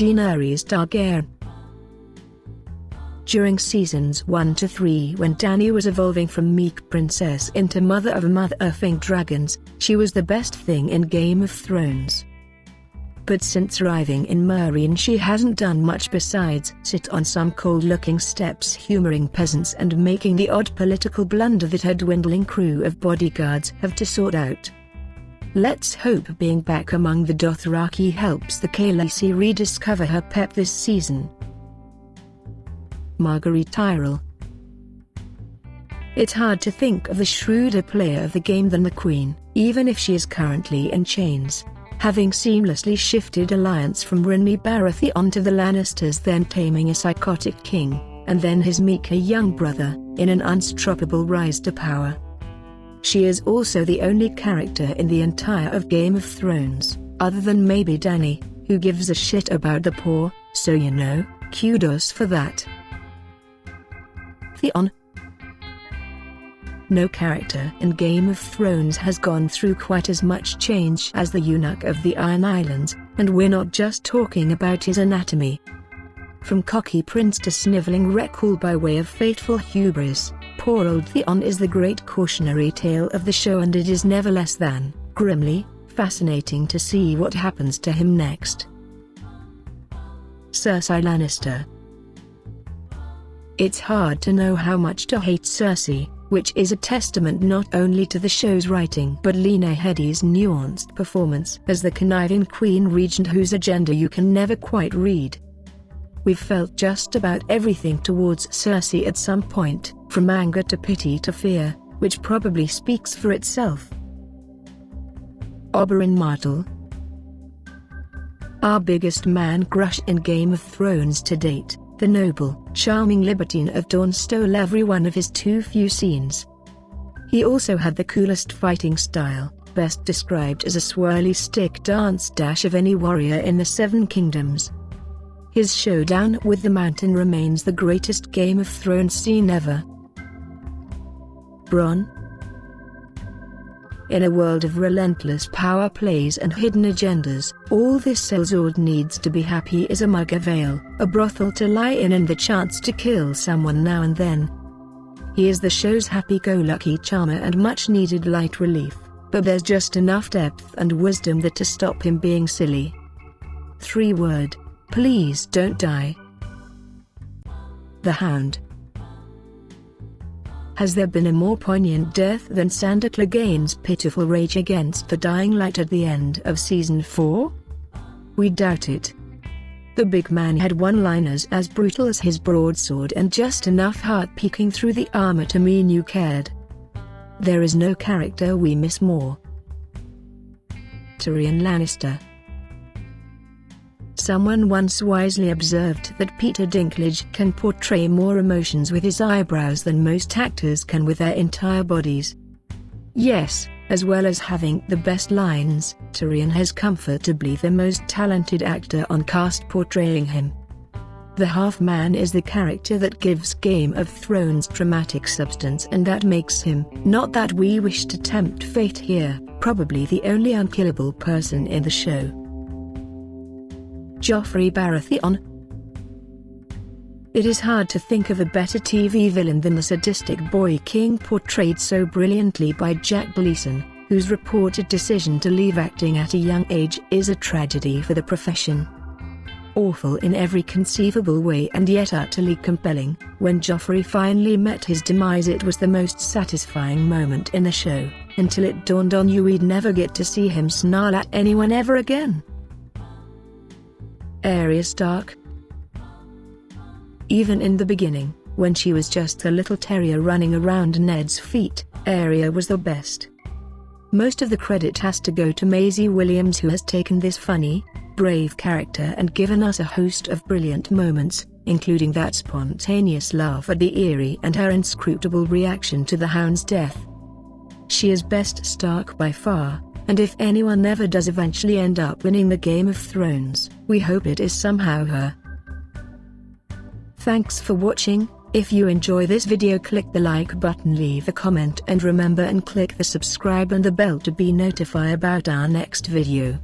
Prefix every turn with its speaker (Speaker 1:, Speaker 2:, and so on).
Speaker 1: Daenerys Targaryen. During seasons 1 to 3, when Dany was evolving from meek princess into mother of mother-effing dragons, she was the best thing in Game of Thrones. But since arriving in Meereen, she hasn't done much besides sit on some cold-looking steps humoring peasants and making the odd political blunder that her dwindling crew of bodyguards have to sort out. Let's hope being back among the Dothraki helps the Khaleesi rediscover her pep this season. Margaery Tyrell. It's hard to think of a shrewder player of the game than the Queen, even if she is currently in chains, having seamlessly shifted alliance from Oberyn Baratheon to the Lannisters, then taming a psychotic king, and then his meeker young brother, in an unstoppable rise to power. She is also the only character in the entire of Game of Thrones, other than maybe Dany, who gives a shit about the poor, so kudos for that. Theon. No character in Game of Thrones has gone through quite as much change as the eunuch of the Iron Islands, and we're not just talking about his anatomy. From cocky prince to sniveling wreck, all by way of fateful hubris, poor old Theon is the great cautionary tale of the show, and it is never less than grimly fascinating to see what happens to him next. Cersei Lannister. It's hard to know how much to hate Cersei, which is a testament not only to the show's writing but Lena Headey's nuanced performance as the conniving queen regent whose agenda you can never quite read. We've felt just about everything towards Cersei at some point, from anger to pity to fear, which probably speaks for itself. Oberyn Martell. Our biggest man crush in Game of Thrones to date, the noble, charming libertine of Dawn stole every one of his too few scenes. He also had the coolest fighting style, best described as a swirly stick dance dash of any warrior in the Seven Kingdoms. His showdown with the Mountain remains the greatest Game of Thrones scene ever. Bronn. In a world of relentless power plays and hidden agendas, all this sellsword needs to be happy is a mug of ale, a brothel to lie in, and the chance to kill someone now and then. He is the show's happy-go-lucky charmer and much-needed light relief, but there's just enough depth and wisdom there to stop him being silly. 3-word, please don't die. The Hound. Has there been a more poignant death than Sandor Clegane's pitiful rage against the dying light at the end of Season 4? We doubt it. The big man had one-liners as brutal as his broadsword and just enough heart peeking through the armor to mean you cared. There is no character we miss more. Tyrion Lannister. Someone once wisely observed that Peter Dinklage can portray more emotions with his eyebrows than most actors can with their entire bodies. Yes, as well as having the best lines, Tyrion has comfortably the most talented actor on cast portraying him. The half-man is the character that gives Game of Thrones dramatic substance, and that makes him, not that we wish to tempt fate here, probably the only unkillable person in the show. Joffrey Baratheon. It is hard to think of a better TV villain than the sadistic boy king portrayed so brilliantly by Jack Gleeson, whose reported decision to leave acting at a young age is a tragedy for the profession. Awful in every conceivable way and yet utterly compelling, when Joffrey finally met his demise it was the most satisfying moment in the show, until it dawned on you we'd never get to see him snarl at anyone ever again. Arya Stark. Even in the beginning, when she was just a little terrier running around Ned's feet, Arya was the best. Most of the credit has to go to Maisie Williams, who has taken this funny, brave character and given us a host of brilliant moments, including that spontaneous laugh at the eerie and her inscrutable reaction to the Hound's death. She is best Stark by far, and if anyone ever does eventually end up winning the Game of Thrones, we hope it is somehow her. Thanks for watching. If you enjoy this video, click the like button, leave a comment, and remember and click the subscribe and the bell to be notified about our next video.